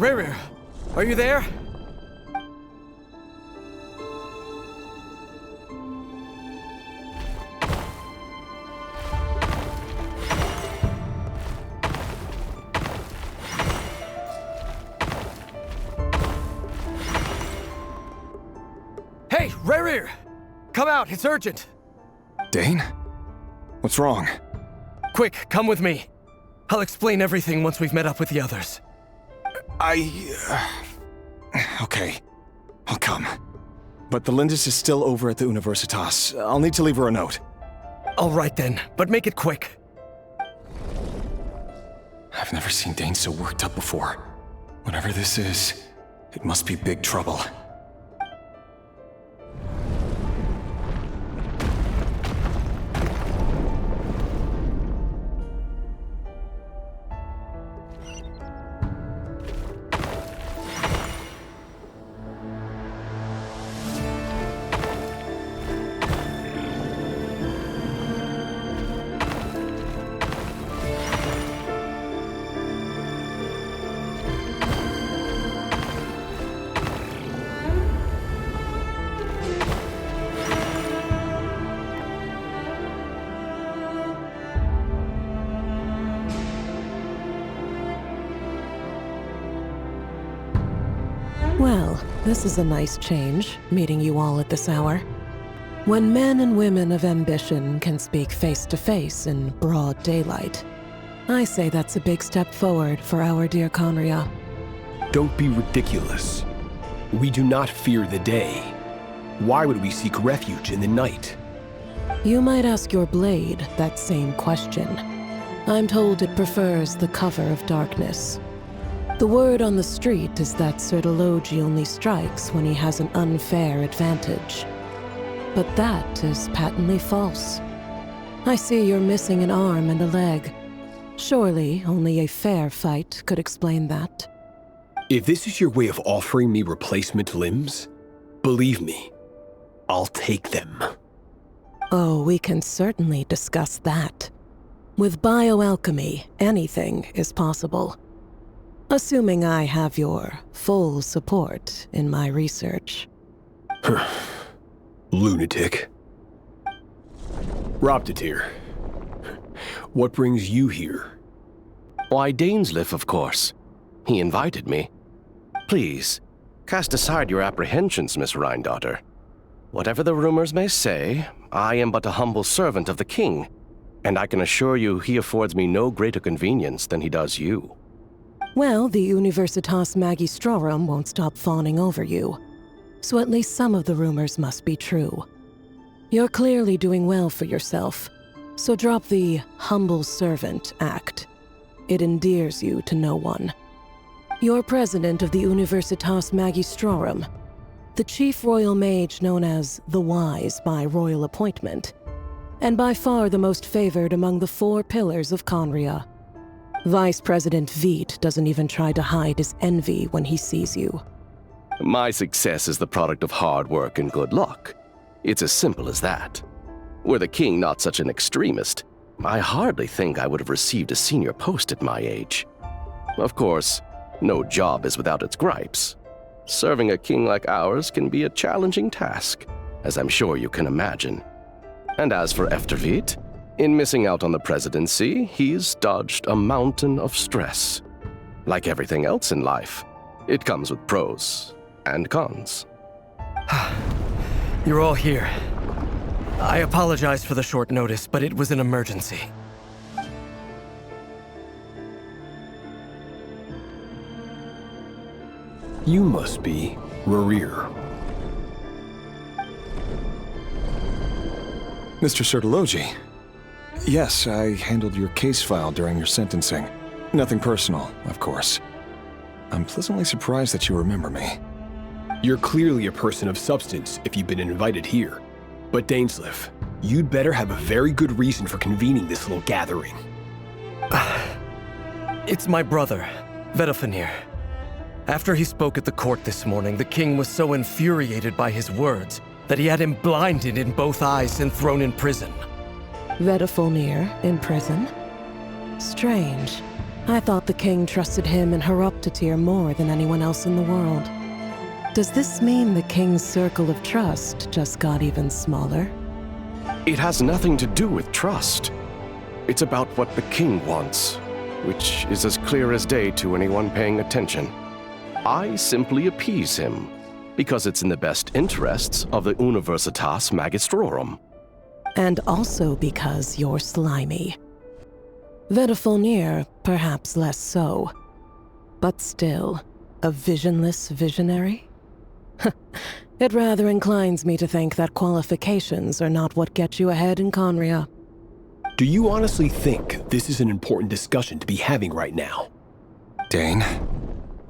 Rerir, are you there? Hey, Rerir! Come out, it's urgent! Dane? What's wrong? Quick, come with me. I'll explain everything once we've met up with the others. Okay. I'll come. But the Lindis is still over at the Universitas. I'll need to leave her a note. All right then, but make it quick. I've never seen Dane so worked up before. Whatever this is, it must be big trouble. Well, this is a nice change, meeting you all at this hour. When men and women of ambition can speak face to face in broad daylight, I say that's a big step forward for our dear Conria. Don't be ridiculous. We do not fear the day. Why would we seek refuge in the night? You might ask your blade that same question. I'm told it prefers the cover of darkness. The word on the street is that Sertologi only strikes when he has an unfair advantage. But that is patently false. I see you're missing an arm and a leg. Surely only a fair fight could explain that. If this is your way of offering me replacement limbs, believe me, I'll take them. Oh, we can certainly discuss that. With bioalchemy, anything is possible. Assuming I have your full support in my research. Lunatic. Robtatir, what brings you here? Why, Dainsleif, of course. He invited me. Please, cast aside your apprehensions, Miss Rhine-daughter. Whatever the rumors may say, I am but a humble servant of the king, and I can assure you he affords me no greater convenience than he does you. Well, the Universitas Magistrorum won't stop fawning over you, so at least some of the rumors must be true. You're clearly doing well for yourself, so drop the humble servant act. It endears you to no one. You're president of the Universitas Magistrorum, the chief royal mage known as the Wise by royal appointment, and by far the most favored among the 4 pillars of Conria. Vice President Veit doesn't even try to hide his envy when he sees you. My success is the product of hard work and good luck. It's as simple as that. Were the king not such an extremist, I hardly think I would have received a senior post at my age. Of course, no job is without its gripes. Serving a king like ours can be a challenging task, as I'm sure you can imagine. And as for Efterveit, in missing out on the presidency, he's dodged a mountain of stress. Like everything else in life, it comes with pros and cons. You're all here. I apologize for the short notice, but it was an emergency. You must be Rerir. Mr. Sertologi. Yes, I handled your case file during your sentencing. Nothing personal, of course. I'm pleasantly surprised that you remember me. You're clearly a person of substance if you've been invited here. But Dainsleif, you'd better have a very good reason for convening this little gathering. It's my brother, Vedofenir. After he spoke at the court this morning, the king was so infuriated by his words that he had him blinded in both eyes and thrown in prison. Vedofenir in prison? Strange. I thought the king trusted him and Horoptatyr more than anyone else in the world. Does this mean the king's circle of trust just got even smaller? It has nothing to do with trust. It's about what the king wants, which is as clear as day to anyone paying attention. I simply appease him, because it's in the best interests of the Universitas Magistrorum. And also because you're slimy. Vedafilnir, perhaps less so. But still, a visionless visionary? It rather inclines me to think that qualifications are not what get you ahead in Conria. Do you honestly think this is an important discussion to be having right now? Dane,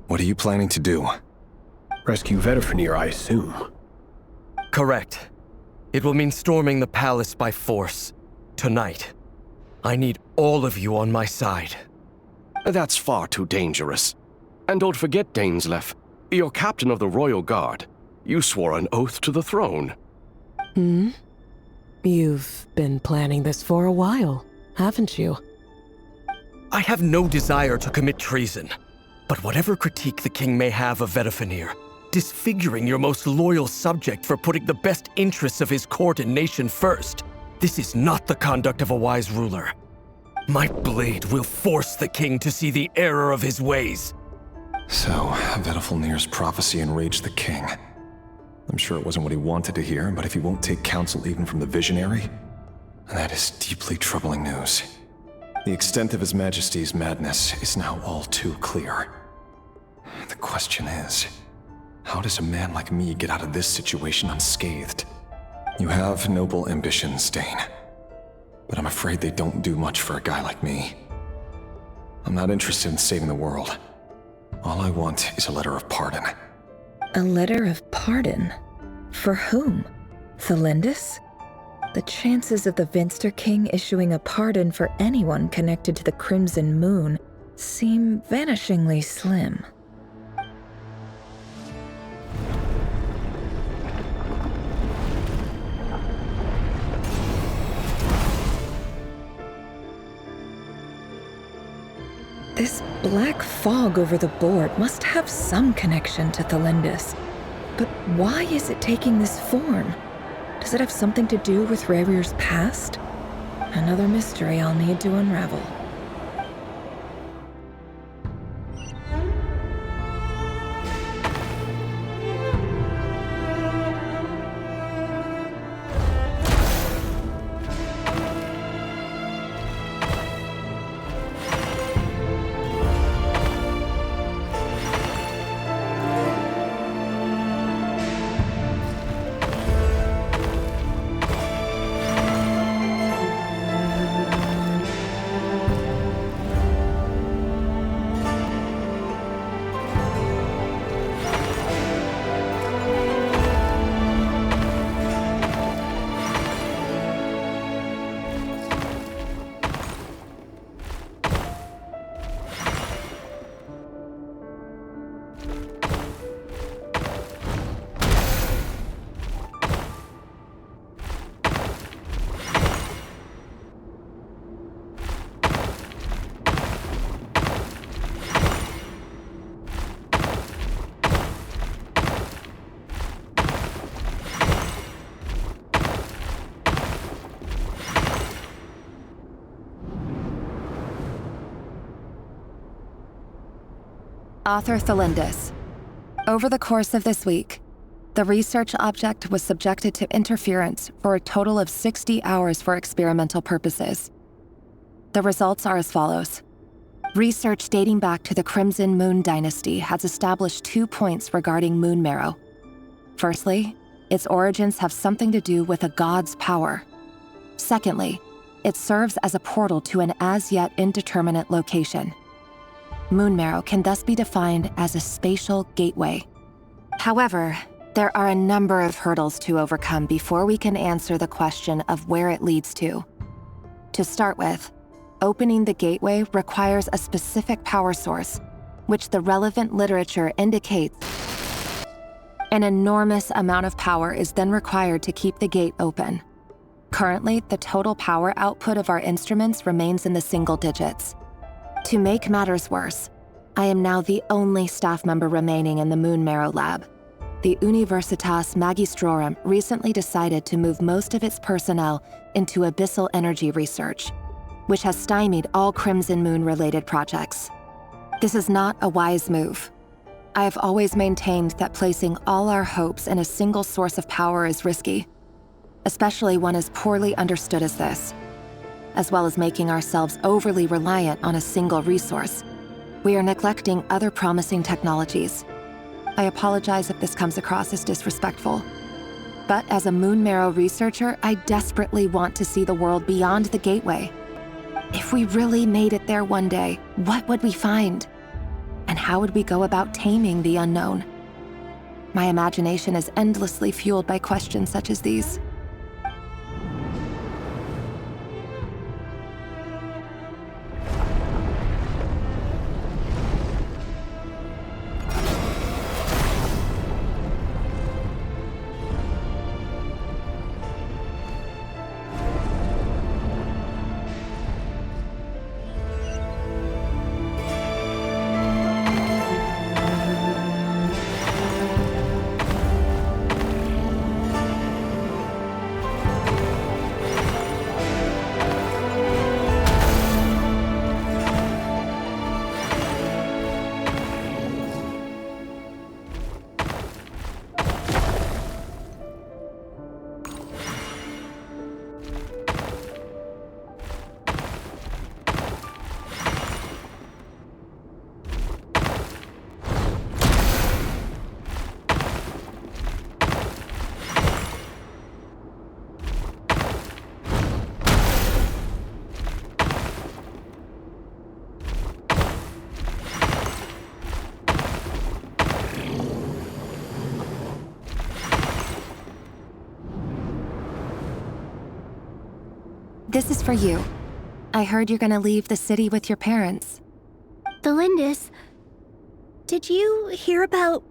what are you planning to do? Rescue Vedafilnir, I assume. Correct. It will mean storming the palace by force. Tonight. I need all of you on my side. That's far too dangerous. And don't forget, Dainsleif, you're captain of the Royal Guard. You swore an oath to the throne. You've been planning this for a while, haven't you? I have no desire to commit treason. But whatever critique the king may have of Vedafilnir, disfiguring your most loyal subject for putting the best interests of his court and nation first, this is not the conduct of a wise ruler. My blade will force the king to see the error of his ways. So, Vedafilnir's prophecy enraged the king. I'm sure it wasn't what he wanted to hear, but if he won't take counsel even from the visionary, that is deeply troubling news. The extent of His Majesty's madness is now all too clear. The question is, how does a man like me get out of this situation unscathed? You have noble ambitions, Dane, but I'm afraid they don't do much for a guy like me. I'm not interested in saving the world. All I want is a letter of pardon. A letter of pardon? For whom? Thelindis? The chances of the Vinster King issuing a pardon for anyone connected to the Crimson Moon seem vanishingly slim. This black fog over the board must have some connection to Thelindis. But why is it taking this form? Does it have something to do with Revir's past? Another mystery I'll need to unravel. Author Thelindis. Over the course of this week, the research object was subjected to interference for a total of 60 hours for experimental purposes. The results are as follows. Research dating back to the Crimson Moon Dynasty has established 2 points regarding moon marrow. Firstly, its origins have something to do with a god's power. Secondly, it serves as a portal to an as-yet indeterminate location. Moon marrow can thus be defined as a spatial gateway. However, there are a number of hurdles to overcome before we can answer the question of where it leads to. To start with, opening the gateway requires a specific power source, which the relevant literature indicates. An enormous amount of power is then required to keep the gate open. Currently, the total power output of our instruments remains in the single digits. To make matters worse, I am now the only staff member remaining in the Moon Marrow lab. The Universitas Magistrorum recently decided to move most of its personnel into abyssal energy research, which has stymied all Crimson Moon-related projects. This is not a wise move. I have always maintained that placing all our hopes in a single source of power is risky, especially one as poorly understood as this. As well as making ourselves overly reliant on a single resource, we are neglecting other promising technologies. I apologize if this comes across as disrespectful. But as a Moon Marrow researcher, I desperately want to see the world beyond the gateway. If we really made it there one day, what would we find? And how would we go about taming the unknown? My imagination is endlessly fueled by questions such as these. This is for you. I heard you're gonna leave the city with your parents. The Lindis, did you hear about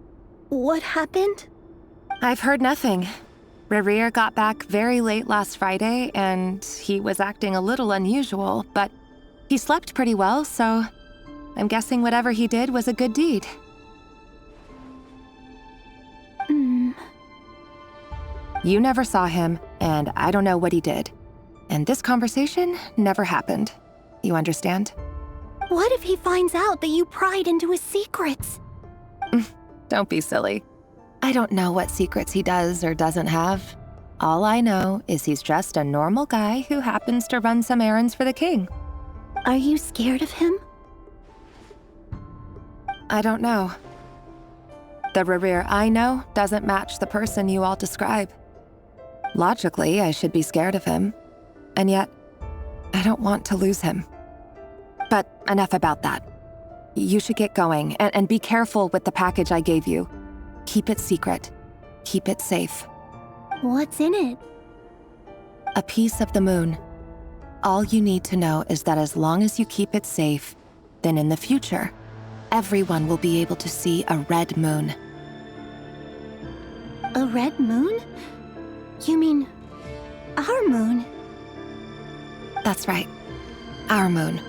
what happened? I've heard nothing. Rerir got back very late last Friday, and he was acting a little unusual, but he slept pretty well, so I'm guessing whatever he did was a good deed. You never saw him, and I don't know what he did. And this conversation never happened. You understand? What if he finds out that you pried into his secrets? Don't be silly. I don't know what secrets he does or doesn't have. All I know is he's just a normal guy who happens to run some errands for the king. Are you scared of him? I don't know. The Rerir I know doesn't match the person you all describe. Logically, I should be scared of him. And yet, I don't want to lose him. But enough about that. You should get going, and be careful with the package I gave you. Keep it secret. Keep it safe. What's in it? A piece of the moon. All you need to know is that as long as you keep it safe, then in the future, everyone will be able to see a red moon. A red moon? You mean our moon? That's right. Our moon.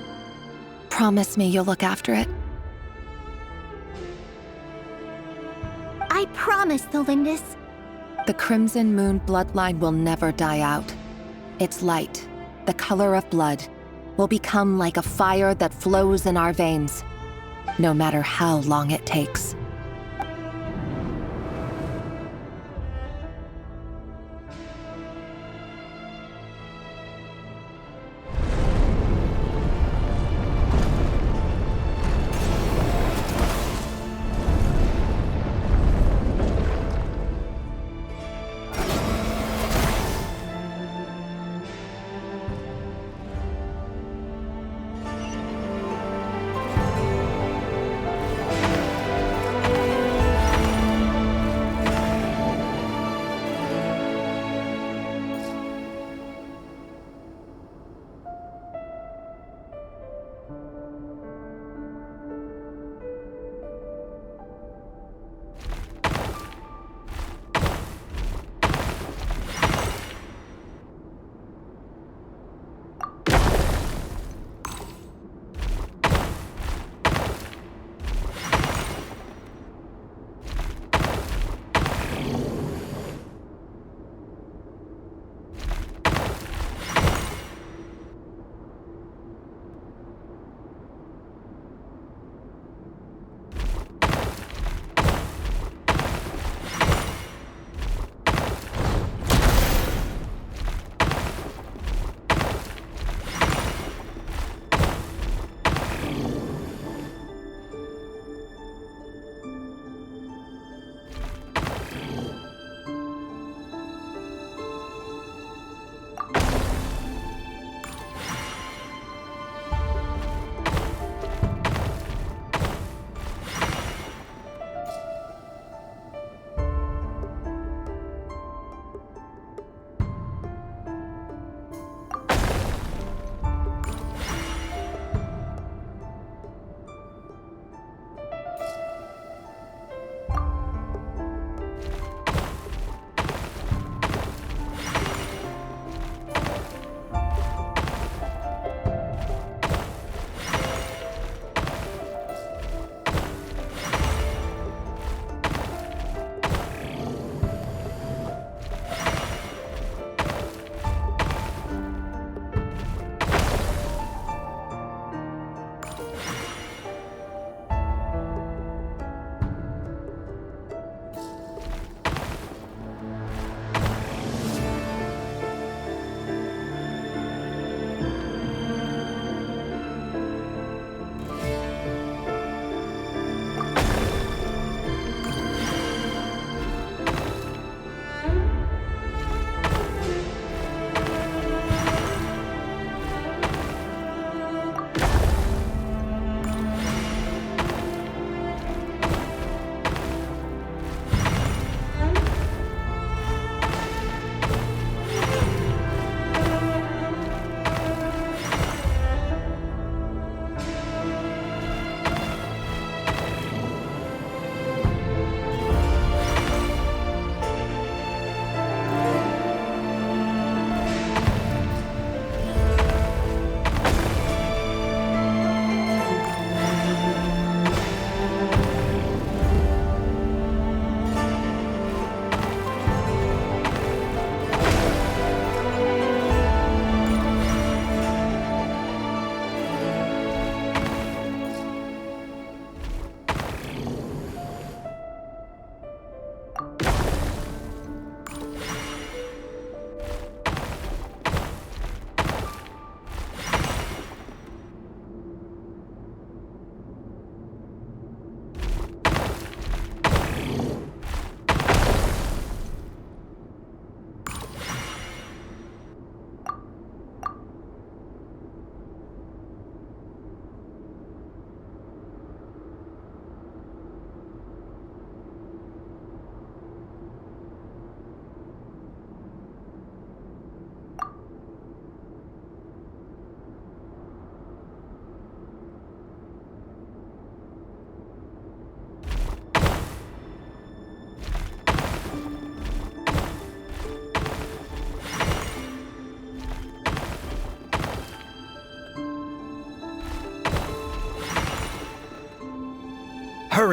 Promise me you'll look after it. I promise, the Lindis. The Crimson Moon bloodline will never die out. Its light, the color of blood, will become like a fire that flows in our veins, no matter how long it takes.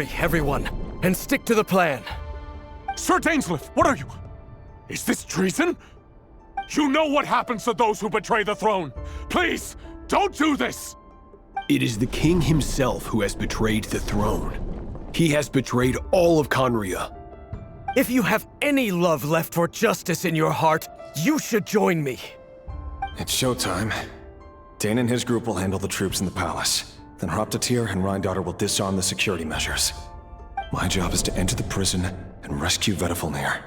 Hurry, everyone, and stick to the plan. Sir Dainsleif, what are you? Is this treason? You know what happens to those who betray the throne. Please, don't do this! It is the king himself who has betrayed the throne. He has betrayed all of Conria. If you have any love left for justice in your heart, you should join me. It's showtime. Dane and his group will handle the troops in the palace. Then Hraptatir and Rhindaughter will disarm the security measures. My job is to enter the prison and rescue Vedifalnir.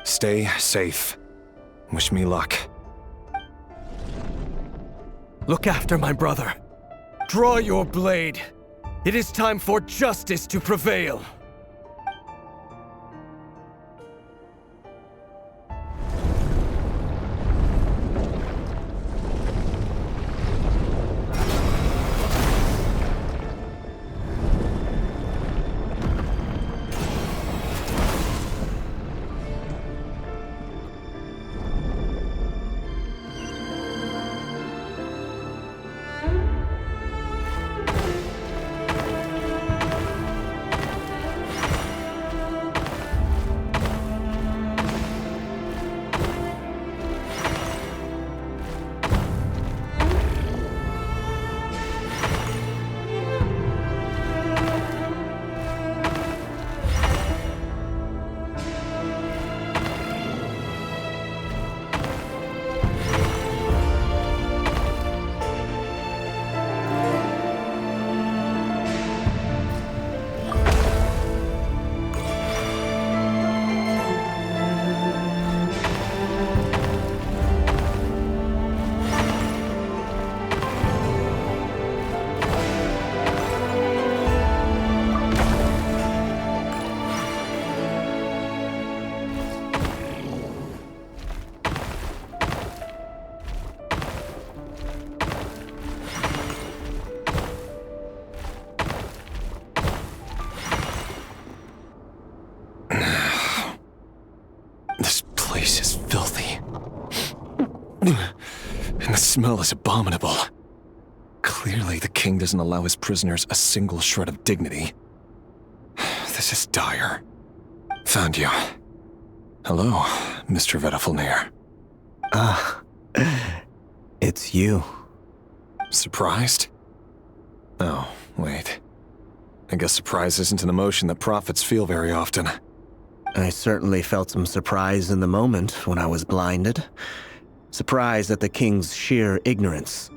Stay safe. Wish me luck. Look after my brother. Draw your blade. It is time for justice to prevail. And the smell is abominable. Clearly, the king doesn't allow his prisoners a single shred of dignity. This is dire. Found you. Hello, Mr. Vedifalnir. Ah, it's you. Surprised? Oh, wait. I guess surprise isn't an emotion that prophets feel very often. I certainly felt some surprise in the moment when I was blinded. Surprise at the king's sheer ignorance.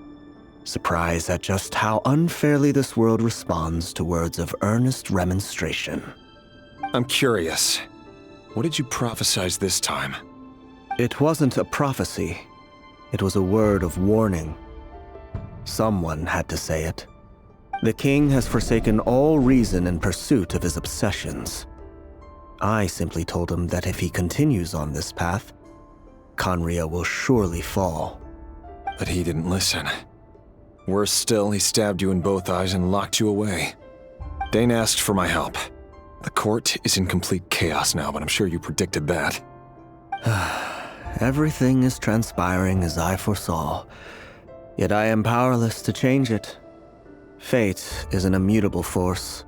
Surprise at just how unfairly this world responds to words of earnest remonstration. I'm curious. What did you prophesize this time? It wasn't a prophecy. It was a word of warning. Someone had to say it. The king has forsaken all reason in pursuit of his obsessions. I simply told him that if he continues on this path, Conria will surely fall. But he didn't listen. Worse still, he stabbed you in both eyes and locked you away. Dane asked for my help. The court is in complete chaos now, but I'm sure you predicted that. Everything is transpiring as I foresaw, yet I am powerless to change it. Fate is an immutable force.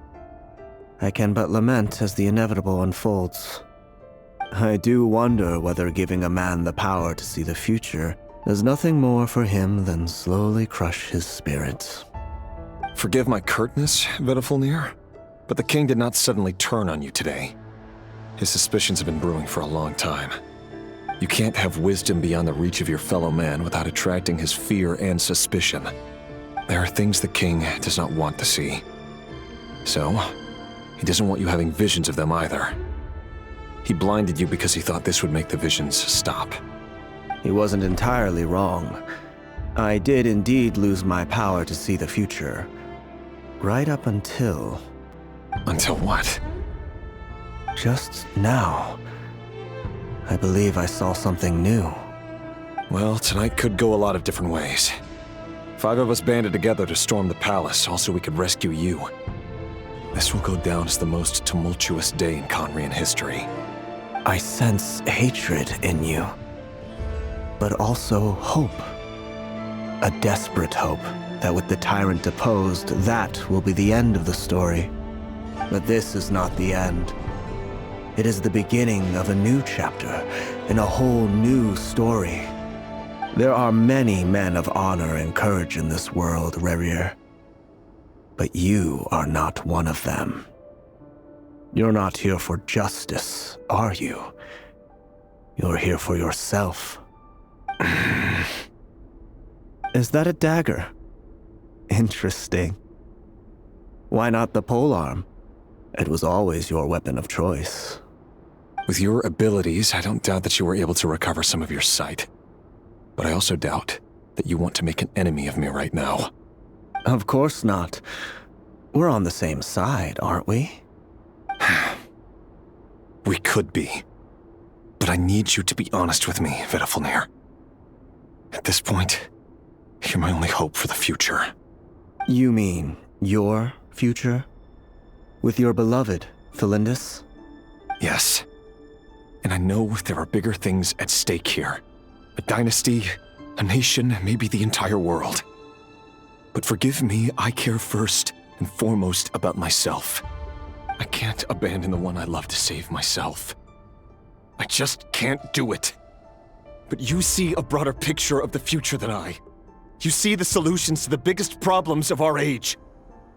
I can but lament as the inevitable unfolds. I do wonder whether giving a man the power to see the future does nothing more for him than slowly crush his spirit. Forgive my curtness, Vedifalnir, but the king did not suddenly turn on you today. His suspicions have been brewing for a long time. You can't have wisdom beyond the reach of your fellow man without attracting his fear and suspicion. There are things the king does not want to see. So, he doesn't want you having visions of them either. He blinded you because he thought this would make the visions stop. He wasn't entirely wrong. I did indeed lose my power to see the future. Right up until... Until what? Just now. I believe I saw something new. Well, tonight could go a lot of different ways. 5 of us banded together to storm the palace, also we could rescue you. This will go down as the most tumultuous day in Conrian history. I sense hatred in you, but also hope. A desperate hope that with the tyrant deposed, that will be the end of the story. But this is not the end. It is the beginning of a new chapter in a whole new story. There are many men of honor and courage in this world, Rerir. But you are not one of them. You're not here for justice, are you? You're here for yourself. Is that a dagger? Interesting. Why not the polearm? It was always your weapon of choice. With your abilities, I don't doubt that you were able to recover some of your sight. But I also doubt that you want to make an enemy of me right now. Of course not. We're on the same side, aren't we? We could be. But I need you to be honest with me, Vedifalnir. At this point, you're my only hope for the future. You mean your future? With your beloved, Thelindis? Yes. And I know there are bigger things at stake here. A dynasty, a nation, maybe the entire world. But forgive me, I care first and foremost about myself. I can't abandon the one I love to save myself. I just can't do it. But you see a broader picture of the future than I. You see the solutions to the biggest problems of our age.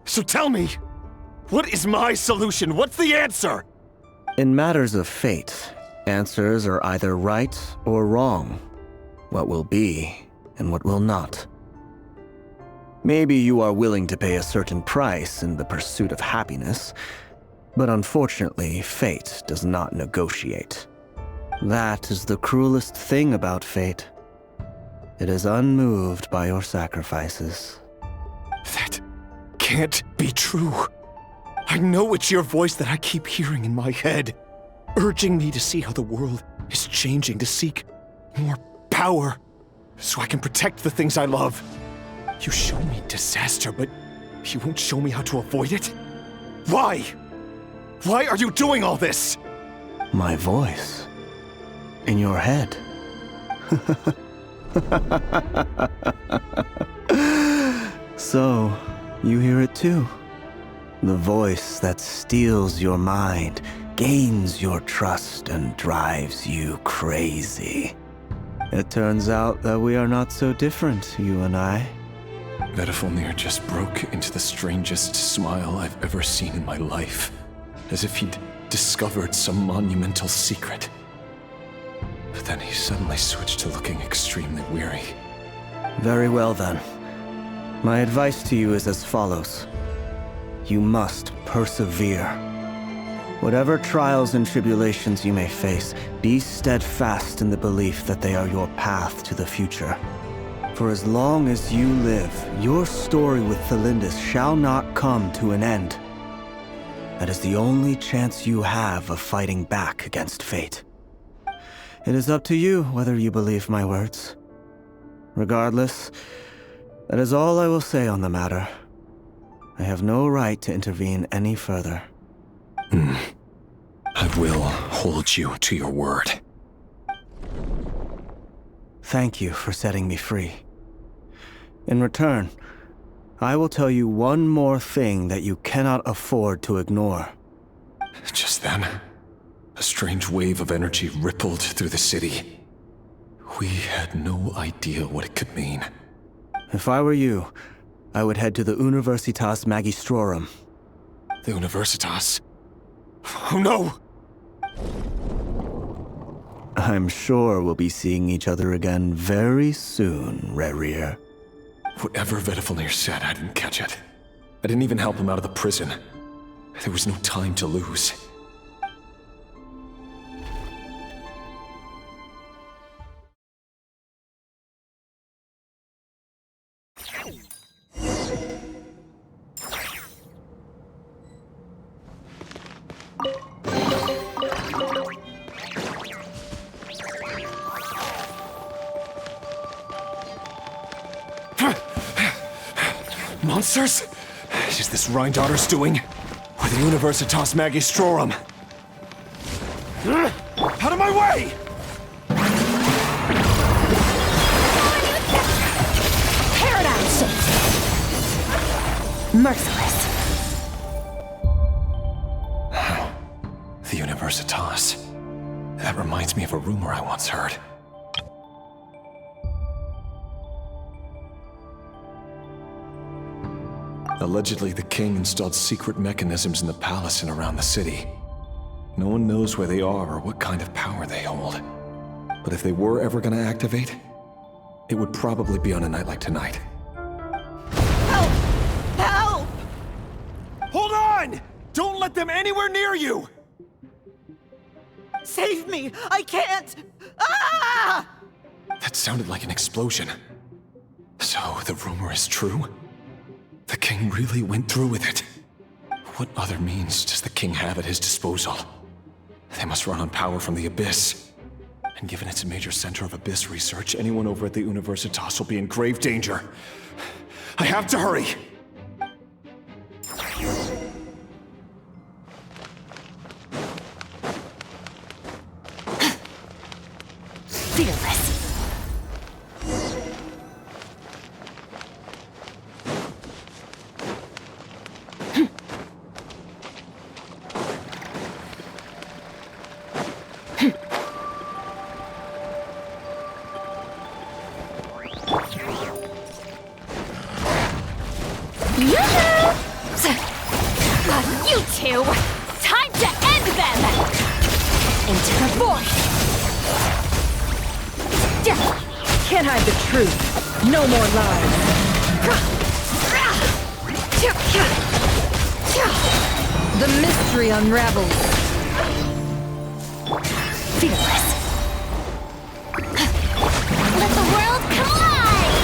So tell me, what is my solution? What's the answer? In matters of fate, answers are either right or wrong. What will be and what will not. Maybe you are willing to pay a certain price in the pursuit of happiness, but unfortunately, fate does not negotiate. That is the cruelest thing about fate. It is unmoved by your sacrifices. That can't be true. I know it's your voice that I keep hearing in my head, urging me to see how the world is changing, to seek more power, so I can protect the things I love. You show me disaster, but you won't show me how to avoid it? Why? Why are you doing all this? My voice. In your head. So, you hear it too. The voice that steals your mind, gains your trust, and drives you crazy. It turns out that we are not so different, you and I. Vedifalnir just broke into the strangest smile I've ever seen in my life, as if he'd discovered some monumental secret. But then he suddenly switched to looking extremely weary. Very well then. My advice to you is as follows. You must persevere. Whatever trials and tribulations you may face, be steadfast in the belief that they are your path to the future. For as long as you live, your story with Thelindis shall not come to an end. That is the only chance you have of fighting back against fate. It is up to you whether you believe my words. Regardless, that is all I will say on the matter. I have no right to intervene any further. I will hold you to your word. Thank you for setting me free. In return, I will tell you one more thing that you cannot afford to ignore. Just then, a strange wave of energy rippled through the city. We had no idea what it could mean. If I were you, I would head to the Universitas Magistrorum. The Universitas? Oh no! I'm sure we'll be seeing each other again very soon, Rerir. Whatever Vedifalnir said, I didn't catch it. I didn't even help him out of the prison. There was no time to lose. Monsters? Is this Rhindaughter's doing? Or the Universitas Magistrorum? Out of my way! Paradise! Merciless. Universitas. That reminds me of a rumor I once heard. Allegedly, the king installed secret mechanisms in the palace and around the city. No one knows where they are or what kind of power they hold. But if they were ever gonna activate, it would probably be on a night like tonight. Help! Help! Hold on! Don't let them anywhere near you! Save me! I can't! Ah! That sounded like an explosion. So, the rumor is true? The king really went through with it. What other means does the king have at his disposal? They must run on power from the Abyss. And given it's a major center of Abyss research, anyone over at the Universitas will be in grave danger. I have to hurry! Fearless. You two! Time to end them! Into the void! Can't hide the truth. No more lies. The mystery unravels. Fearless. Let the world collide!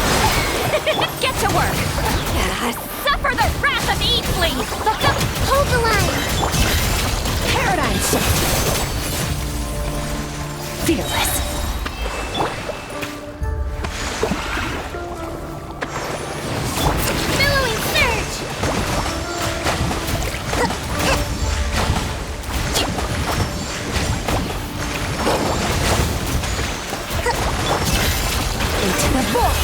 Get to work! Suffer the wrath of Eatley! Hold the line! Paradigm shift! Fearless. Billowing surge! Into the void!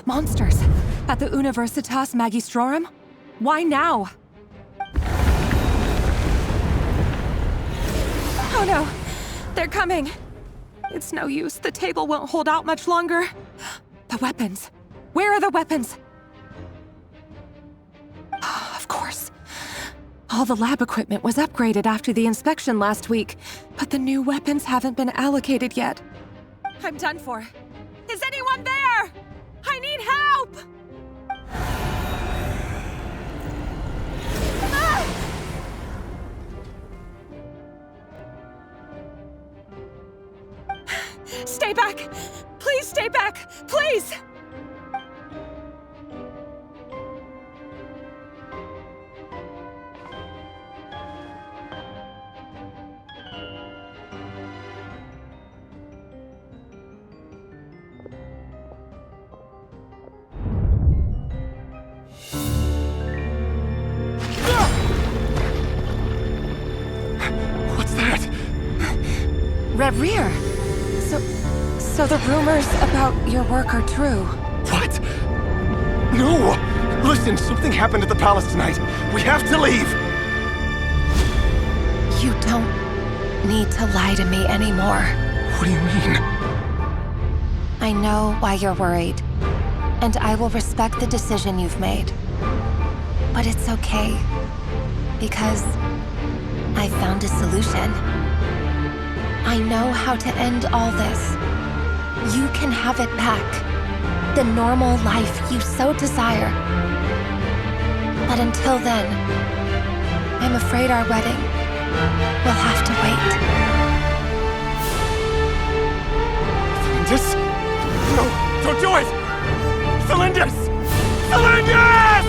Monsters! At the Universitas Magistrorum? Why now? Oh no! They're coming! It's no use. The table won't hold out much longer. The weapons. Where are the weapons? Of course. All the lab equipment was upgraded after the inspection last week, but the new weapons haven't been allocated yet. I'm done for. Is anyone there? I need help! Ah! Stay back! Please stay back! Please! Rear. So the rumors about your work are true. What? No! Listen, something happened at the palace tonight. We have to leave! You don't need to lie to me anymore. What do you mean? I know why you're worried, and I will respect the decision you've made. But it's okay, because I found a solution. I know how to end all this. You can have it back. The normal life you so desire. But until then, I'm afraid our wedding will have to wait. Felindis? No, don't do it! Felindis! Felindis!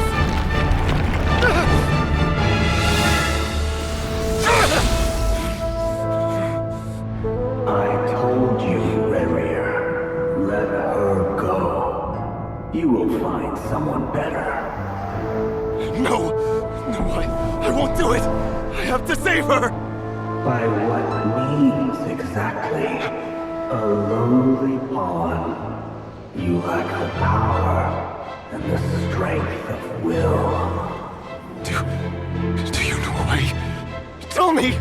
You will find someone better. No! I won't do it! I have to save her! By what means exactly? A lowly pawn. You lack the power and the strength of will. Do you know a way? Tell me!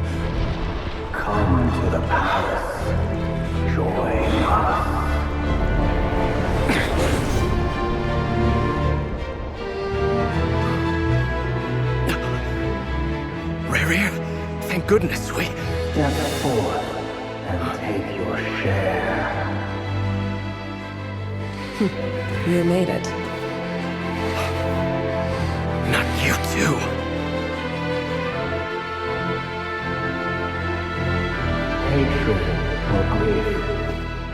Come to the palace. Join us. Rarier, thank goodness we... Step forth and take your share. You made it. Not you too. Hatred or grief,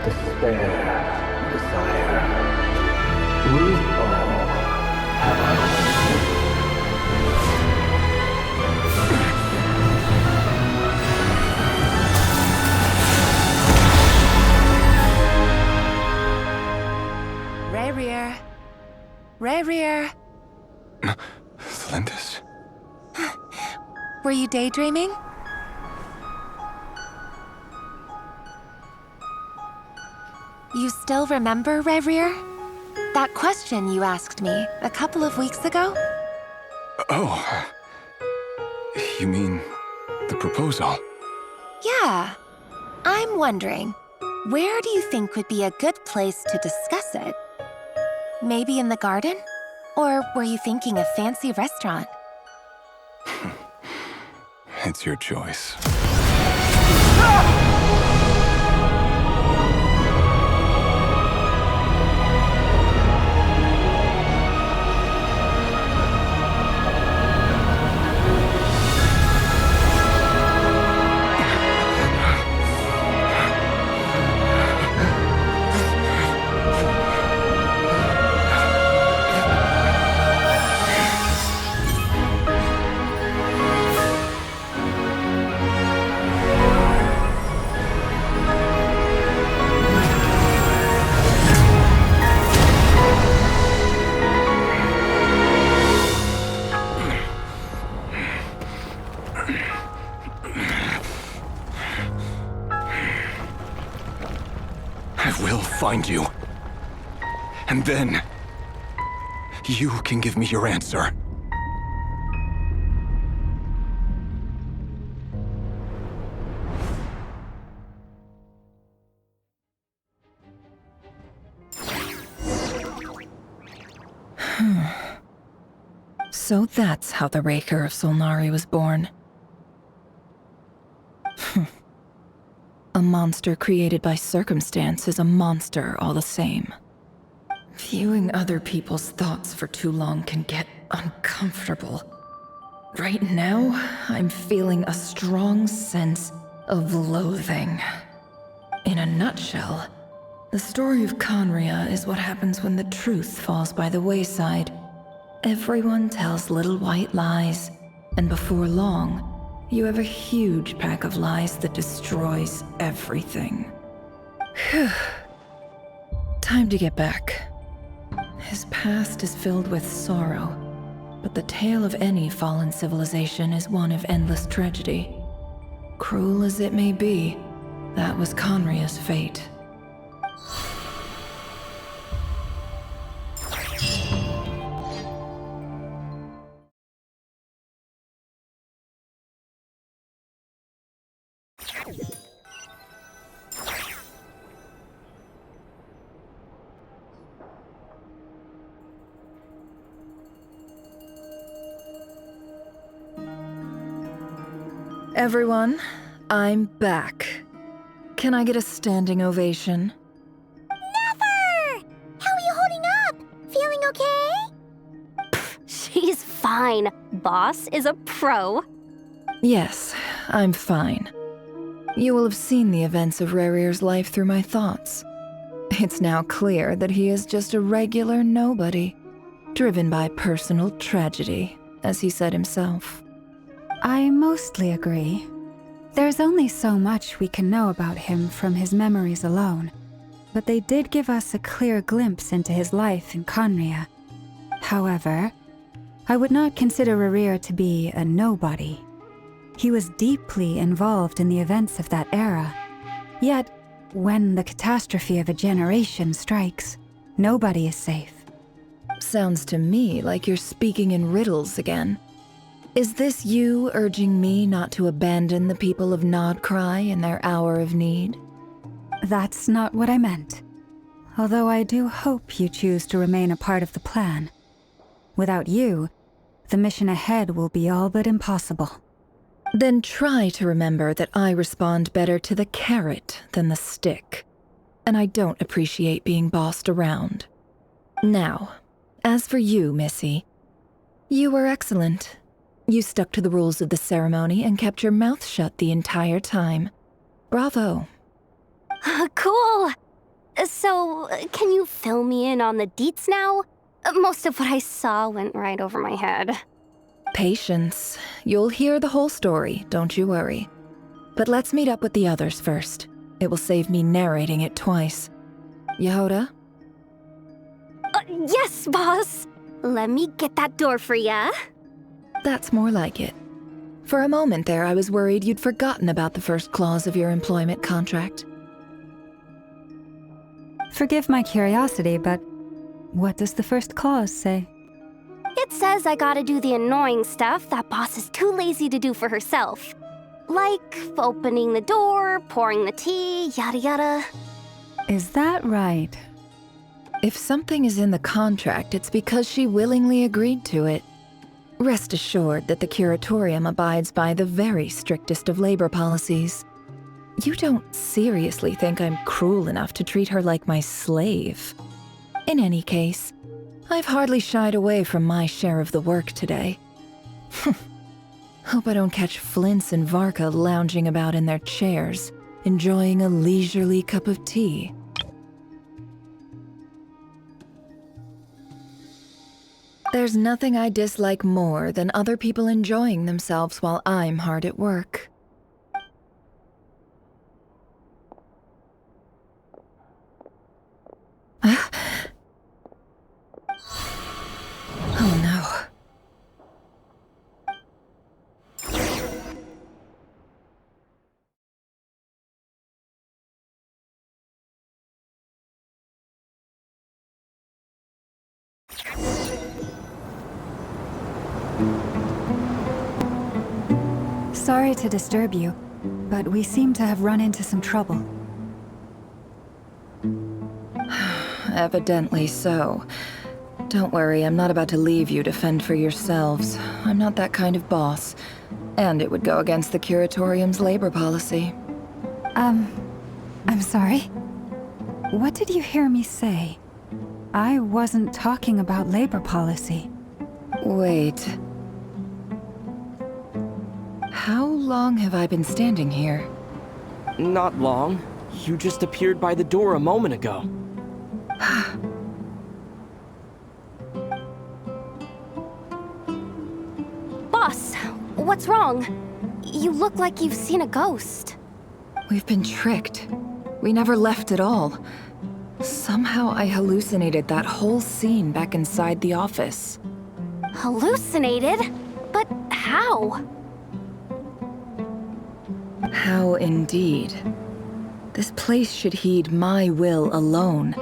despair, desire. We all have our own. Rarier. Thelindis? Were you daydreaming? You still remember, Rarier? That question you asked me a couple of weeks ago? Oh. You mean the proposal? Yeah. I'm wondering, where do you think would be a good place to discuss it? Maybe in the garden? Or were you thinking a fancy restaurant? It's your choice. Find you. And then, you can give me your answer. So that's how the Raker of Solnari was born. A monster created by circumstance is a monster all the same. Viewing other people's thoughts for too long can get uncomfortable. Right now, I'm feeling a strong sense of loathing. In a nutshell, the story of Conria is what happens when the truth falls by the wayside. Everyone tells little white lies, and before long, you have a huge pack of lies that destroys everything. Time to get back. His past is filled with sorrow, but the tale of any fallen civilization is one of endless tragedy. Cruel as it may be, that was Conria's fate. Everyone, I'm back. Can I get a standing ovation? Never! How are you holding up? Feeling okay? She's fine. Boss is a pro. Yes, I'm fine. You will have seen the events of Rarier's life through my thoughts. It's now clear that he is just a regular nobody, driven by personal tragedy, as he said himself. I mostly agree. There's only so much we can know about him from his memories alone. but they did give us a clear glimpse into his life in Conria. However, I would not consider Rerir to be a nobody. He was deeply involved in the events of that era. Yet, when the catastrophe of a generation strikes, nobody is safe. Sounds to me like you're speaking in riddles again. Is this you urging me not to abandon the people of Nodcry in their hour of need? That's not what I meant. Although I do hope you choose to remain a part of the plan. Without you, the mission ahead will be all but impossible. Then try to remember that I respond better to the carrot than the stick. And I don't appreciate being bossed around. Now, as for you, Missy, you were excellent. You stuck to the rules of the ceremony and kept your mouth shut the entire time. Bravo. Cool! So, can you fill me in on the deets now? Most of what I saw went right over my head. Patience. You'll hear the whole story, don't you worry. But let's meet up with the others first. It will save me narrating it twice. Yehoda? Yes, boss! Let me get that door for ya. That's more like it. For a moment there, I was worried you'd forgotten about the first clause of your employment contract. Forgive my curiosity, but what does the first clause say? It says I gotta do the annoying stuff that boss is too lazy to do for herself. Like opening the door, pouring the tea, yada yada. Is that right? If something is in the contract, it's because she willingly agreed to it. Rest assured that the Curatorium abides by the very strictest of labor policies. You don't seriously think I'm cruel enough to treat her like my slave. In any case, I've hardly shied away from my share of the work today. Hope I don't catch Flintz and Varka lounging about in their chairs, enjoying a leisurely cup of tea. There's nothing I dislike more than other people enjoying themselves while I'm hard at work. Oh no. Sorry to disturb you, but we seem to have run into some trouble. Evidently so. Don't worry, I'm not about to leave you to fend for yourselves. I'm not that kind of boss. And it would go against the Curatorium's labor policy. I'm sorry? What did you hear me say? I wasn't talking about labor policy. Wait. How long have I been standing here? Not long. You just appeared by the door a moment ago. Boss, what's wrong? You look like you've seen a ghost. We've been tricked. We never left at all. Somehow I hallucinated that whole scene back inside the office. Hallucinated? But how? How indeed. This place should heed my will alone.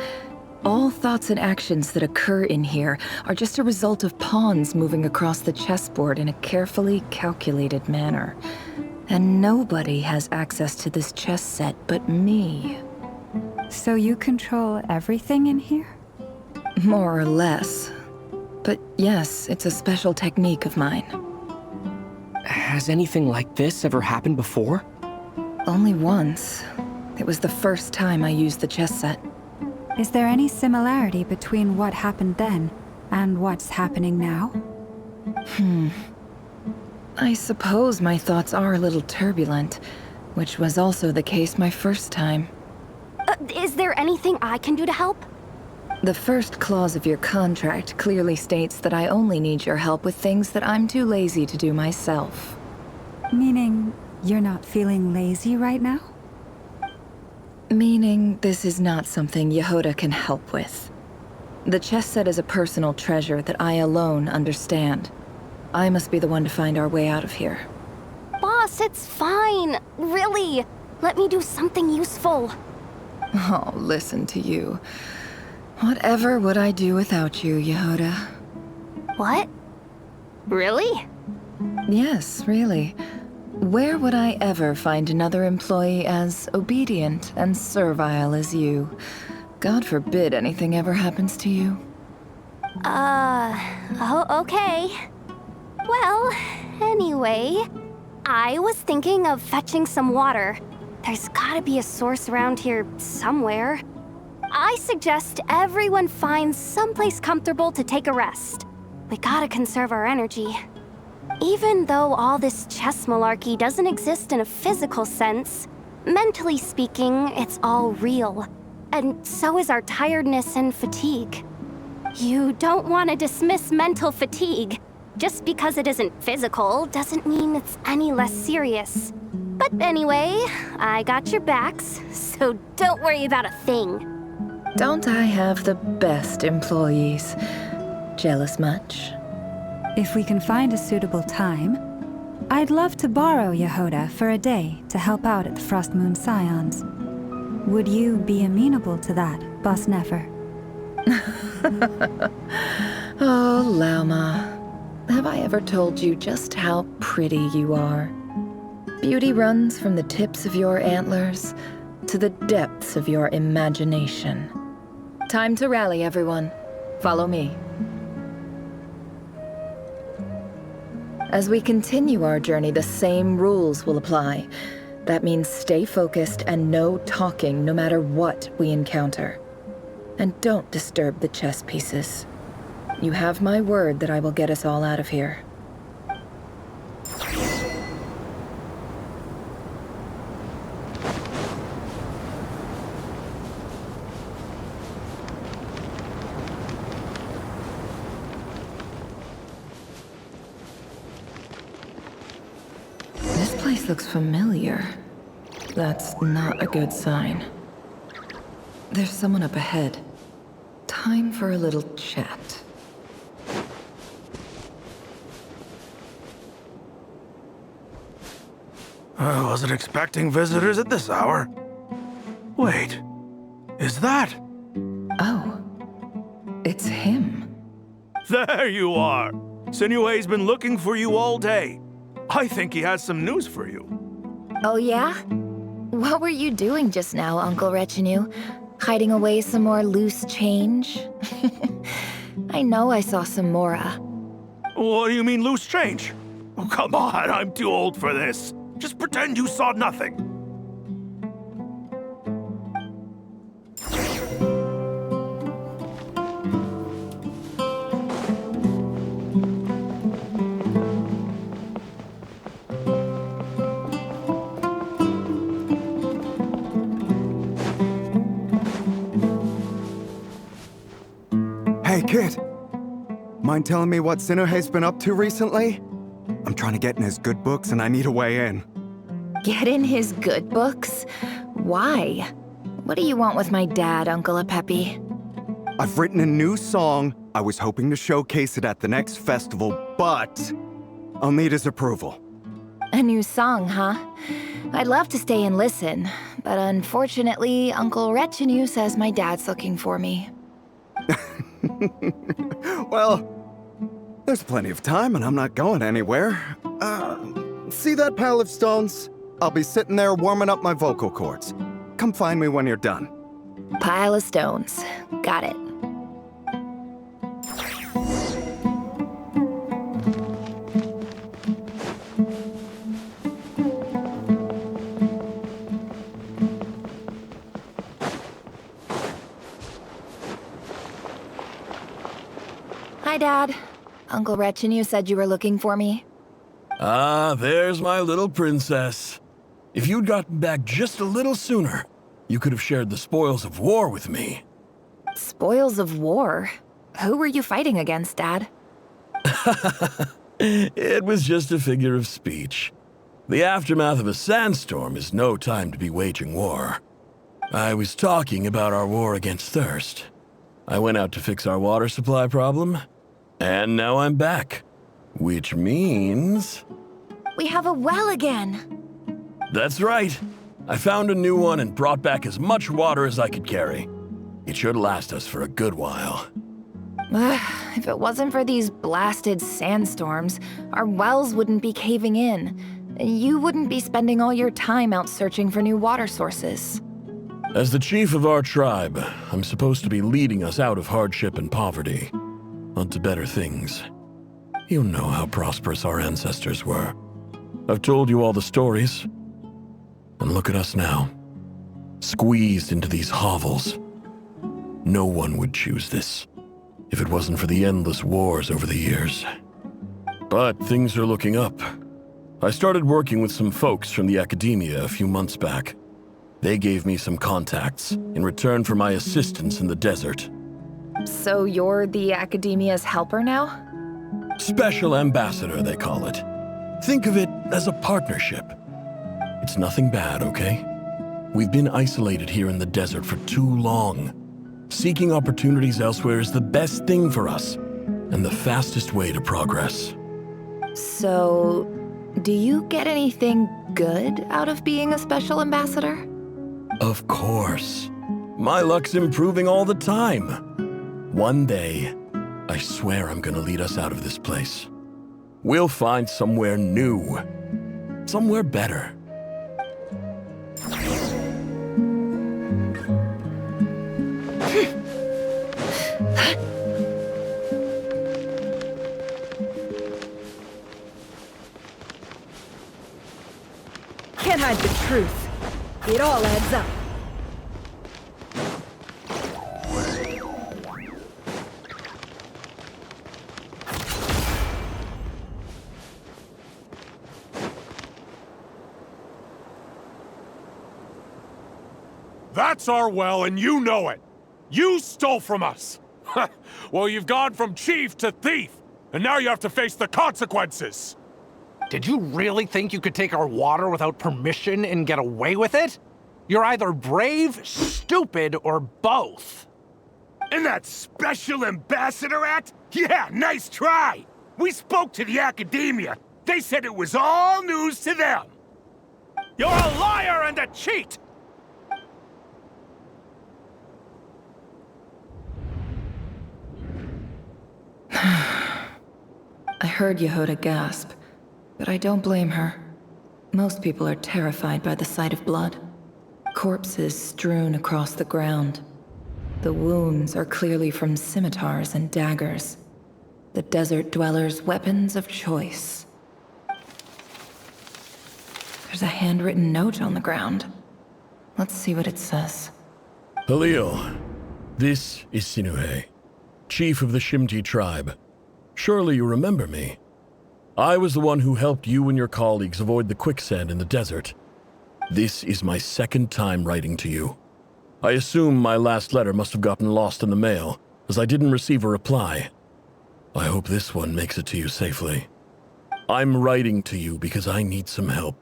All thoughts and actions that occur in here are just a result of pawns moving across the chessboard in a carefully calculated manner. And nobody has access to this chess set but me. So you control everything in here? More or less. But yes, it's a special technique of mine. Has anything like this ever happened before? Only once. It was the first time I used the chess set. Is there any similarity between what happened then and what's happening now? I suppose my thoughts are a little turbulent, which was also the case my first time. Is there anything I can do to help? The first clause of your contract clearly states that I only need your help with things that I'm too lazy to do myself. Meaning, you're not feeling lazy right now? Meaning this is not something Yehoda can help with. The chess set is a personal treasure that I alone understand. I must be the one to find our way out of here. Boss, it's fine. Really. Let me do something useful. Oh, listen to you. Whatever would I do without you, Yehoda? What? Really? Yes, really. Where would I ever find another employee as obedient and servile as you? God forbid anything ever happens to you. Oh, okay. Well, anyway, I was thinking of fetching some water. There's gotta be a source around here somewhere. I suggest everyone finds someplace comfortable to take a rest. We gotta conserve our energy. Even though all this chess malarkey doesn't exist in a physical sense, mentally speaking, it's all real. And so is our tiredness and fatigue. You don't want to dismiss mental fatigue. Just because it isn't physical doesn't mean it's any less serious. But anyway, I got your backs, so don't worry about a thing. Don't I have the best employees? Jealous much? If we can find a suitable time, I'd love to borrow Yehoda for a day to help out at the Frost Moon Scions. Would you be amenable to that, Boss Nefer? Oh, Lauma. Have I ever told you just how pretty you are? Beauty runs from the tips of your antlers to the depths of your imagination. Time to rally, everyone. Follow me. As we continue our journey, the same rules will apply. That means stay focused and no talking no matter what we encounter. And don't disturb the chess pieces. You have my word that I will get us all out of here. This place looks familiar. That's not a good sign. There's someone up ahead. Time for a little chat. I wasn't expecting visitors at this hour. Wait, is that? Oh, it's him. There you are. Sinue's been looking for you all day. I think he has some news for you. Oh yeah? What were you doing just now, Uncle Retinue? Hiding away some more loose change? I know I saw some Mora. What do you mean loose change? Oh, come on, I'm too old for this. Just pretend you saw nothing. Hey, kid. Mind telling me what Sinuhe's been up to recently? I'm trying to get in his good books and I need a way in. Get in his good books? Why? What do you want with my dad, Uncle Apepi? I've written a new song. I was hoping to showcase it at the next festival, but I'll need his approval. A new song, huh? I'd love to stay and listen, but unfortunately, Uncle Retinue says my dad's looking for me. Well, there's plenty of time and I'm not going anywhere. See that pile of stones? I'll be sitting there warming up my vocal cords. Come find me when you're done. Pile of stones. Got it. Hi, Dad. Uncle Retinue said you were looking for me. Ah, there's my little princess. If you'd gotten back just a little sooner, you could have shared the spoils of war with me. Spoils of war? Who were you fighting against, Dad? It was just a figure of speech. The aftermath of a sandstorm is no time to be waging war. I was talking about our war against thirst. I went out to fix our water supply problem, and now I'm back. Which means... We have a well again! That's right. I found a new one and brought back as much water as I could carry. It should last us for a good while. If it wasn't for these blasted sandstorms, our wells wouldn't be caving in. You wouldn't be spending all your time out searching for new water sources. As the chief of our tribe, I'm supposed to be leading us out of hardship and poverty, onto better things. You know how prosperous our ancestors were. I've told you all the stories. And look at us now, squeezed into these hovels. No one would choose this, if it wasn't for the endless wars over the years. But things are looking up. I started working with some folks from the academia a few months back. They gave me some contacts in return for my assistance in the desert. So you're the academia's helper now? Special ambassador, they call it. Think of it as a partnership. It's nothing bad, okay? We've been isolated here in the desert for too long. Seeking opportunities elsewhere is the best thing for us, and the fastest way to progress. So, do you get anything good out of being a special ambassador? Of course. My luck's improving all the time. One day, I swear I'm gonna lead us out of this place. We'll find somewhere new. Somewhere better. Can't hide the truth. It all adds up. That's our well, and you know it! You stole from us! Well, you've gone from chief to thief, and now you have to face the consequences! Did you really think you could take our water without permission and get away with it? You're either brave, stupid, or both. And that special ambassador act? Yeah, nice try! We spoke to the academia. They said it was all news to them. You're a liar and a cheat! I heard Yehuda gasp, but I don't blame her. Most people are terrified by the sight of blood. Corpses strewn across the ground. The wounds are clearly from scimitars and daggers. The desert dwellers' weapons of choice. There's a handwritten note on the ground. Let's see what it says. Halil, this is Sinuhe, chief of the Shimti tribe. Surely you remember me. I was the one who helped you and your colleagues avoid the quicksand in the desert. This is my second time writing to you. I assume my last letter must have gotten lost in the mail, as I didn't receive a reply. I hope this one makes it to you safely. I'm writing to you because I need some help.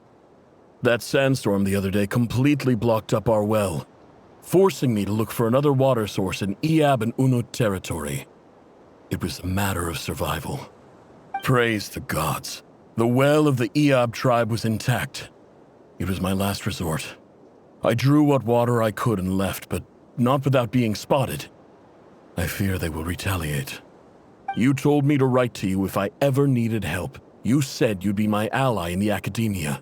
That sandstorm the other day completely blocked up our well, forcing me to look for another water source in Iab and Unut territory. It was a matter of survival. Praise the gods. The well of the Iab tribe was intact. It was my last resort. I drew what water I could and left, but not without being spotted. I fear they will retaliate. You told me to write to you if I ever needed help. You said you'd be my ally in the academia.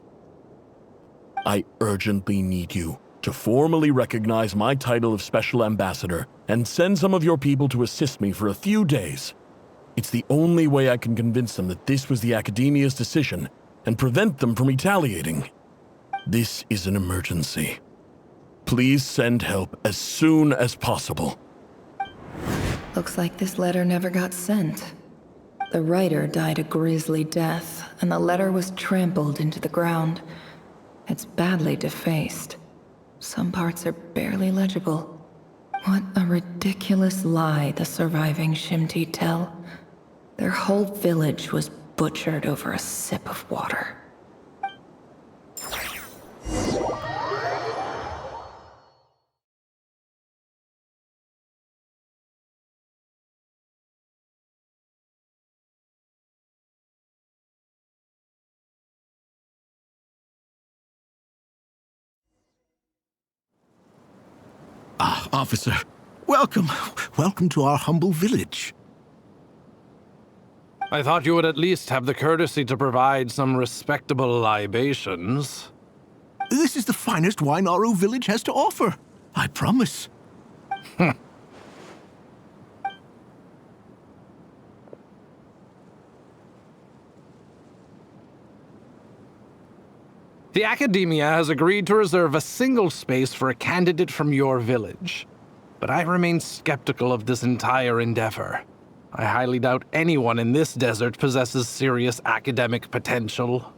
I urgently need you to formally recognize my title of Special Ambassador and send some of your people to assist me for a few days. It's the only way I can convince them that this was the Academia's decision and prevent them from retaliating. This is an emergency. Please send help as soon as possible. Looks like this letter never got sent. The writer died a grisly death, and the letter was trampled into the ground. It's badly defaced. Some parts are barely legible. What a ridiculous lie the surviving Shimti tell. Their whole village was butchered over a sip of water. Officer, welcome. Welcome to our humble village. I thought you would at least have the courtesy to provide some respectable libations. This is the finest wine our village has to offer. I promise. The Academia has agreed to reserve a single space for a candidate from your village. But I remain skeptical of this entire endeavor. I highly doubt anyone in this desert possesses serious academic potential.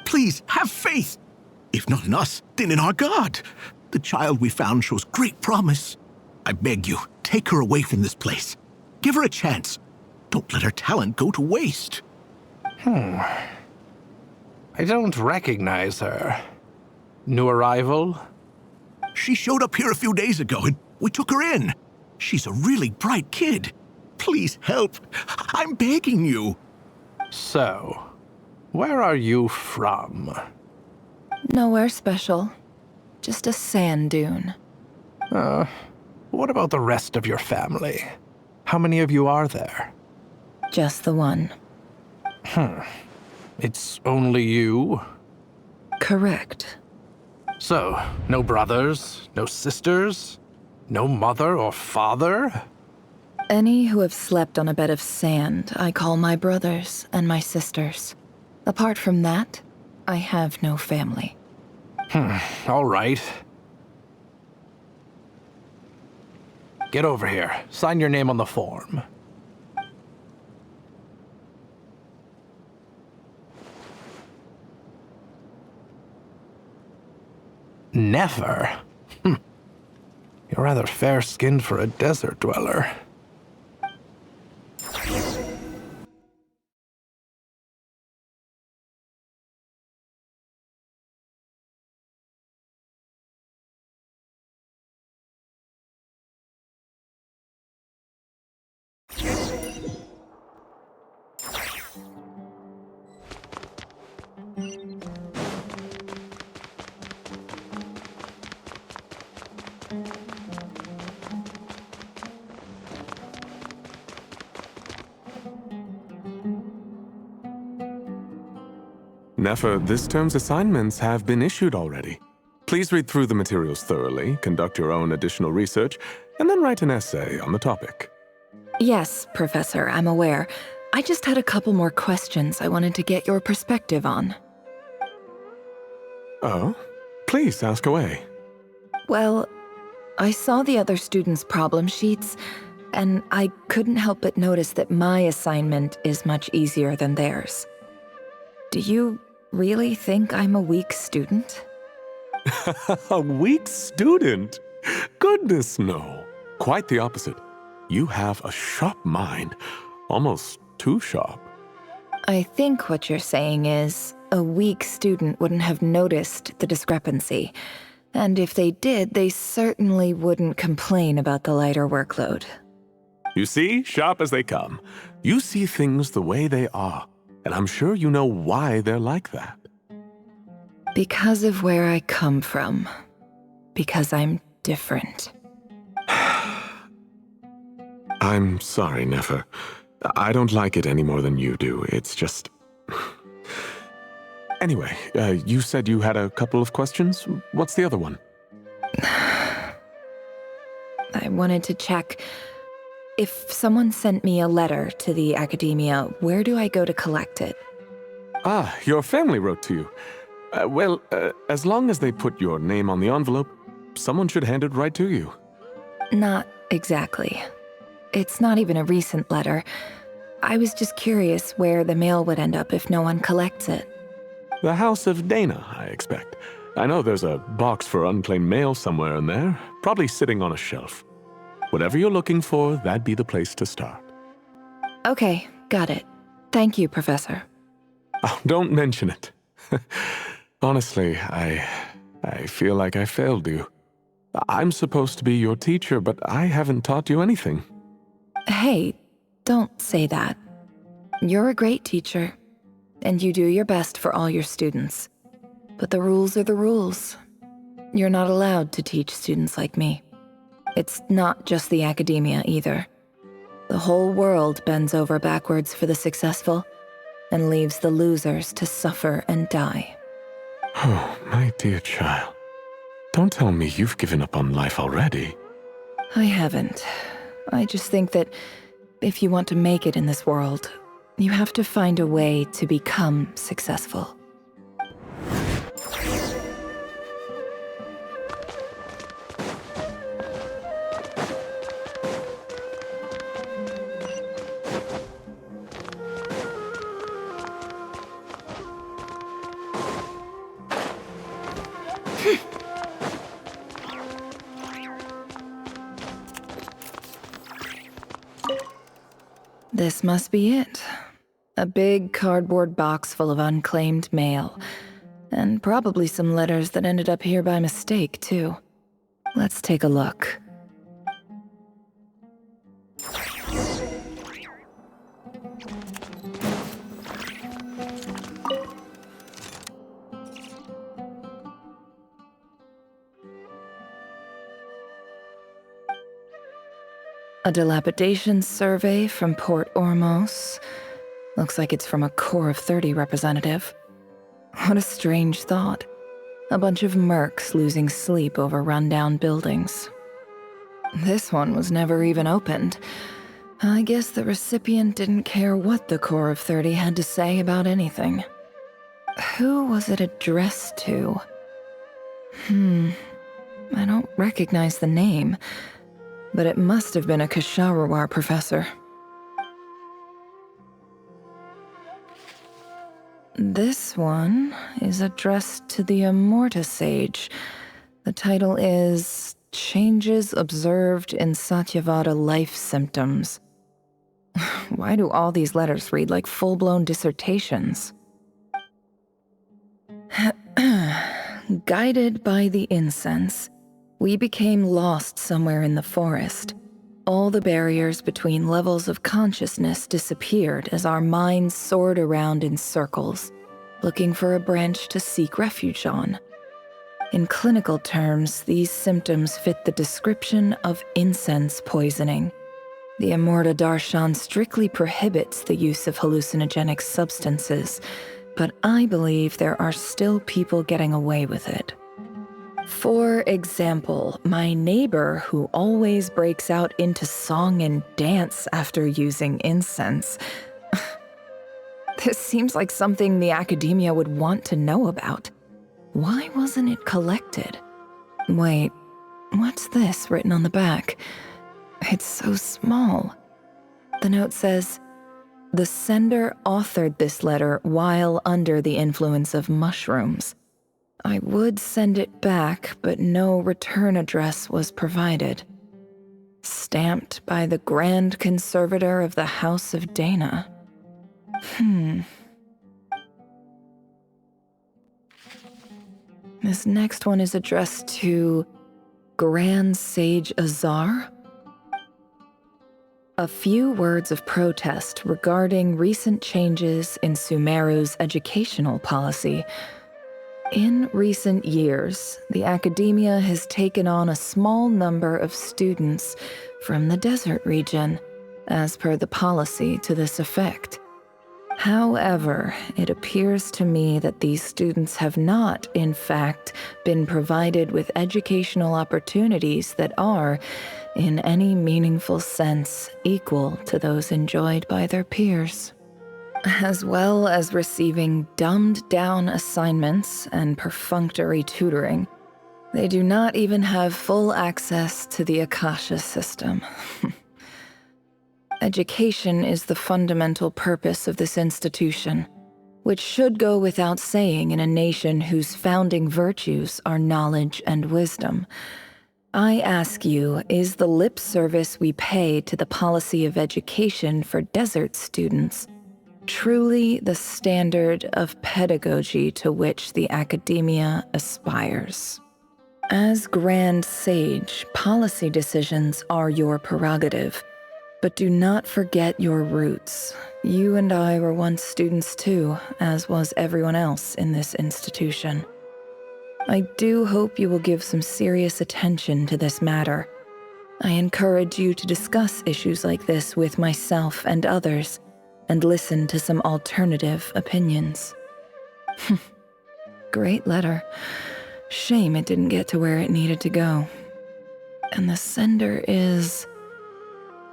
Please, have faith. If not in us, then in our god. The child we found shows great promise. I beg you, take her away from this place. Give her a chance. Don't let her talent go to waste. I don't recognize her. New arrival? She showed up here a few days ago and we took her in. She's a really bright kid. Please help. I'm begging you. So, where are you from? Nowhere special. Just a sand dune. What about the rest of your family? How many of you are there? Just the one. It's only you? Correct. So, no brothers, no sisters, no mother or father? Any who have slept on a bed of sand, I call my brothers and my sisters. Apart from that, I have no family. All right. Get over here. Sign your name on the form. Never? You're rather fair-skinned for a desert dweller. Nefer, this term's assignments have been issued already. Please read through the materials thoroughly, conduct your own additional research, and then write an essay on the topic. Yes, Professor, I'm aware. I just had a couple more questions I wanted to get your perspective on. Oh? Please ask away. Well, I saw the other students' problem sheets, and I couldn't help but notice that my assignment is much easier than theirs. Do you really think I'm a weak student? A weak student? Goodness, no. Quite the opposite. You have a sharp mind. Almost too sharp. I think what you're saying is, a weak student wouldn't have noticed the discrepancy. And if they did, they certainly wouldn't complain about the lighter workload. You see, sharp as they come. You see things the way they are. And I'm sure you know why they're like that. Because of where I come from. Because I'm different. I'm sorry, Nefer. I don't like it any more than you do. It's just... Anyway, you said you had a couple of questions. What's the other one? I wanted to check... If someone sent me a letter to the Academia, where do I go to collect it? Ah, your family wrote to you. Well, as long as they put your name on the envelope, someone should hand it right to you. Not exactly. It's not even a recent letter. I was just curious where the mail would end up if no one collects it. The House of Dana, I expect. I know there's a box for unclaimed mail somewhere in there, probably sitting on a shelf. Whatever you're looking for, that'd be the place to start. Okay, got it. Thank you, Professor. Oh, don't mention it. Honestly, I feel like I failed you. I'm supposed to be your teacher, but I haven't taught you anything. Hey, don't say that. You're a great teacher, and you do your best for all your students. But the rules are the rules. You're not allowed to teach students like me. It's not just the academia either. The whole world bends over backwards for the successful and leaves the losers to suffer and die. Oh, my dear child. Don't tell me you've given up on life already. I haven't. I just think that if you want to make it in this world, you have to find a way to become successful. This must be it. A big cardboard box full of unclaimed mail. And probably some letters that ended up here by mistake, too. Let's take a look. A dilapidation survey from Port Ormos. Looks like it's from a Core of 30 representative. What a strange thought. A bunch of mercs losing sleep over rundown buildings. This one was never even opened. I guess the recipient didn't care what the Core of 30 had to say about anything. Who was it addressed to? I don't recognize the name. But it must have been a Kasharawar professor. This one is addressed to the Immorta Sage. The title is Changes Observed in Satyavada Life Symptoms. Why do all these letters read like full-blown dissertations? Guided by the incense, we became lost somewhere in the forest. All the barriers between levels of consciousness disappeared as our minds soared around in circles, looking for a branch to seek refuge on. In clinical terms, these symptoms fit the description of incense poisoning. The Immorta Darshan strictly prohibits the use of hallucinogenic substances, but I believe there are still people getting away with it. For example, my neighbor who always breaks out into song and dance after using incense. This seems like something the academia would want to know about. Why wasn't it collected? Wait, what's this written on the back? It's so small. The note says, "The sender authored this letter while under the influence of mushrooms. I would send it back, but no return address was provided. Stamped by the Grand Conservator of the House of Dana." This next one is addressed to Grand Sage Azar. A few words of protest regarding recent changes in Sumeru's educational policy. In recent years, the academia has taken on a small number of students from the desert region, as per the policy to this effect. However, it appears to me that these students have not, in fact, been provided with educational opportunities that are, in any meaningful sense, equal to those enjoyed by their peers. As well as receiving dumbed-down assignments and perfunctory tutoring, they do not even have full access to the Akasha system. Education is the fundamental purpose of this institution, which should go without saying in a nation whose founding virtues are knowledge and wisdom. I ask you, is the lip service we pay to the policy of education for desert students truly the standard of pedagogy to which the academia aspires? As Grand Sage, policy decisions are your prerogative, but do not forget your roots. You and I were once students too, as was everyone else in this institution. I do hope you will give some serious attention to this matter. I encourage you to discuss issues like this with myself and others, and listen to some alternative opinions. Great letter. Shame it didn't get to where it needed to go. And the sender is...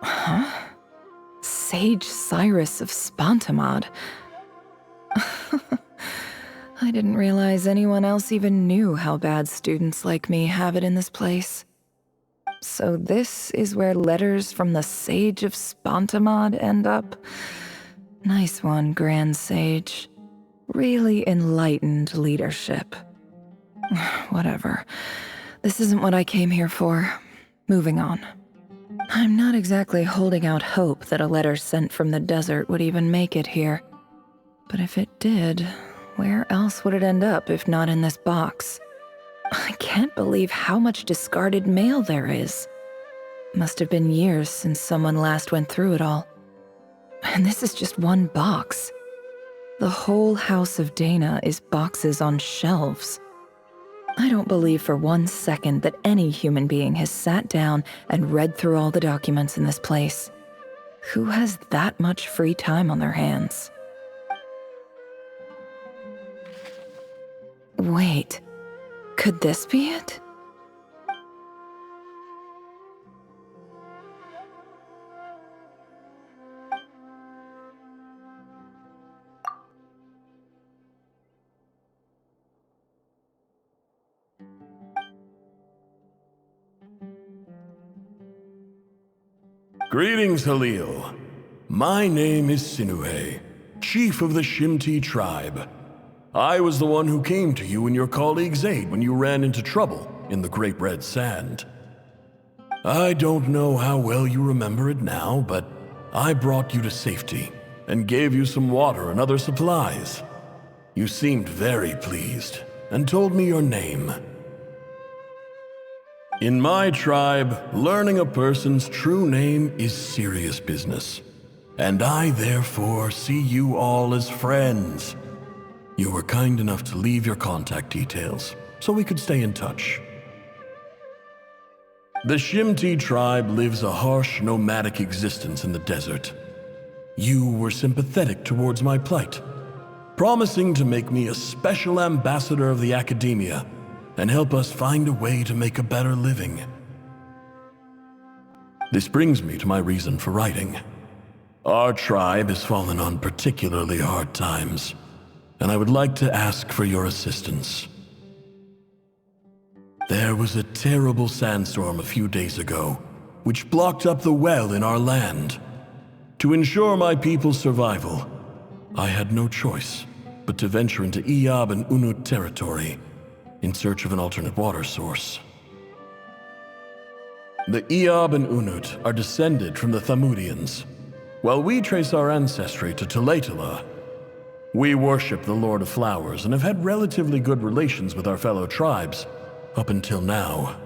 Huh? Sage Cyrus of Spontamod. I didn't realize anyone else even knew how bad students like me have it in this place. So this is where letters from the Sage of Spontamod end up? Nice one, Grand Sage. Really enlightened leadership. Whatever. This isn't what I came here for. Moving on. I'm not exactly holding out hope that a letter sent from the desert would even make it here. But if it did, where else would it end up if not in this box? I can't believe how much discarded mail there is. Must have been years since someone last went through it all. And this is just one box. The whole house of Dana is boxes on shelves. I don't believe for 1 second that any human being has sat down and read through all the documents in this place. Who has that much free time on their hands? Wait, could this be it? Greetings, Halil. My name is Sinuhe, chief of the Shimti tribe. I was the one who came to you and your colleague's aid when you ran into trouble in the Great Red Sand. I don't know how well you remember it now, but I brought you to safety and gave you some water and other supplies. You seemed very pleased and told me your name. In my tribe, learning a person's true name is serious business, and I therefore see you all as friends. You were kind enough to leave your contact details, so we could stay in touch. The Shimti tribe lives a harsh, nomadic existence in the desert. You were sympathetic towards my plight, promising to make me a special ambassador of the academia and help us find a way to make a better living. This brings me to my reason for writing. Our tribe has fallen on particularly hard times, and I would like to ask for your assistance. There was a terrible sandstorm a few days ago, which blocked up the well in our land. To ensure my people's survival, I had no choice but to venture into Iyab and Unut territory in search of an alternate water source. The Iyab and Unut are descended from the Thamudians, while we trace our ancestry to Tulatala. We worship the Lord of Flowers and have had relatively good relations with our fellow tribes up until now.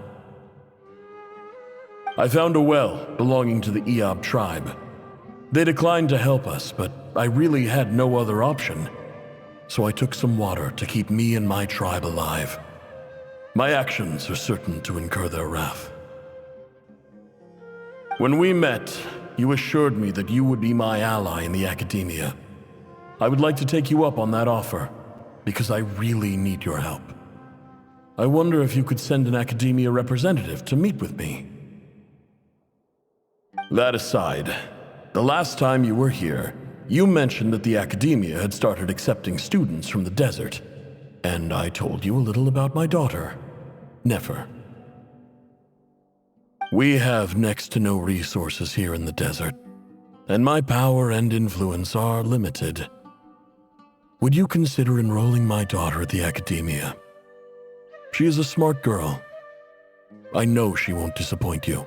I found a well belonging to the Iyab tribe. They declined to help us, but I really had no other option, so I took some water to keep me and my tribe alive. My actions are certain to incur their wrath. When we met, you assured me that you would be my ally in the academia. I would like to take you up on that offer, because I really need your help. I wonder if you could send an academia representative to meet with me. That aside, the last time you were here, you mentioned that the academia had started accepting students from the desert, and I told you a little about my daughter, Nefer. We have next to no resources here in the desert, and my power and influence are limited. Would you consider enrolling my daughter at the academia? She is a smart girl. I know she won't disappoint you.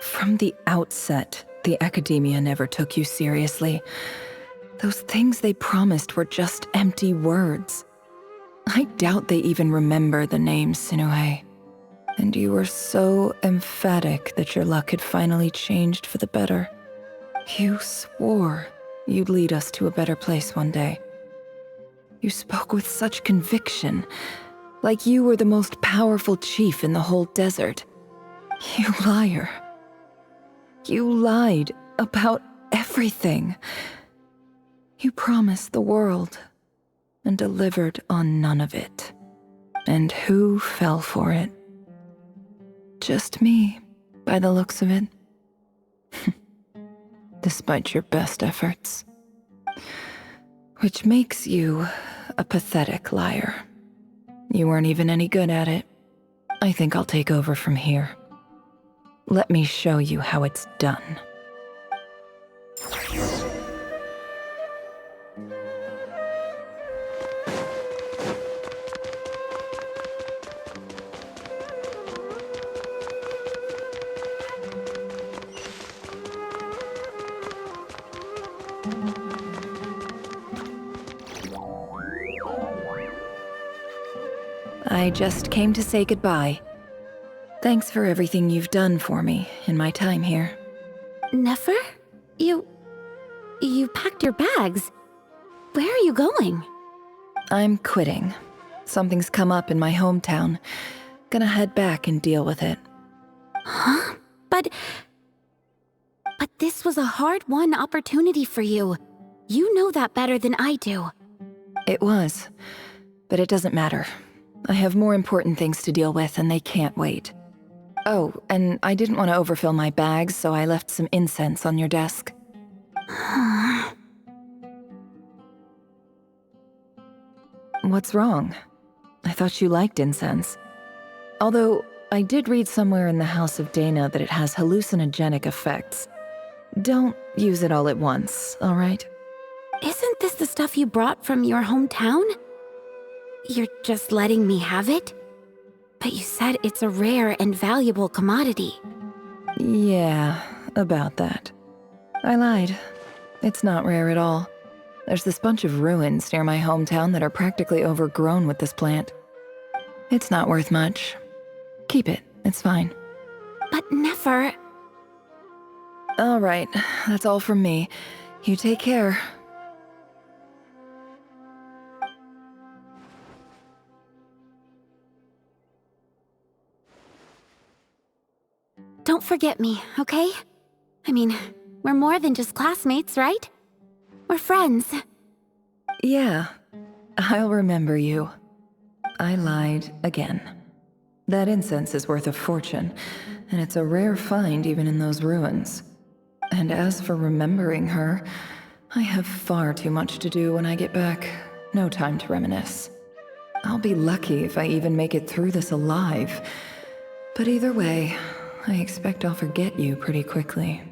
From the outset, the academia never took you seriously. Those things they promised were just empty words. I doubt they even remember the name Sinuhe. And you were so emphatic that your luck had finally changed for the better. You swore you'd lead us to a better place one day. You spoke with such conviction, Like you were the most powerful chief in the whole desert. You liar. You lied about everything. You promised the world and delivered on none of it. And who fell for it? Just me, by the looks of it. Despite your best efforts. Which makes you a pathetic liar. You weren't even any good at it. I think I'll take over from here. Let me show you how it's done. I just came to say goodbye. Thanks for everything you've done for me in my time here. Nefer? You packed your bags. Where are you going? I'm quitting. Something's come up in my hometown. Gonna head back and deal with it. Huh? But this was a hard-won opportunity for you. You know that better than I do. It was, but it doesn't matter. I have more important things to deal with, and they can't wait. Oh, and I didn't want to overfill my bags, so I left some incense on your desk. What's wrong? I thought you liked incense. Although, I did read somewhere in the House of Dana that it has hallucinogenic effects. Don't use it all at once, all right? Isn't this the stuff you brought from your hometown? You're just letting me have it? But you said it's a rare and valuable commodity. Yeah, about that. I lied. It's not rare at all. There's this bunch of ruins near my hometown that are practically overgrown with this plant. It's not worth much. Keep it, it's fine. But Nefer... All right, that's all from me. You take care. Don't forget me, okay? I mean, we're more than just classmates, right? We're friends. Yeah, I'll remember you. I lied again. That incense is worth a fortune, and it's a rare find even in those ruins. And as for remembering her, I have far too much to do when I get back. No time to reminisce. I'll be lucky if I even make it through this alive. But either way, I expect I'll forget you pretty quickly.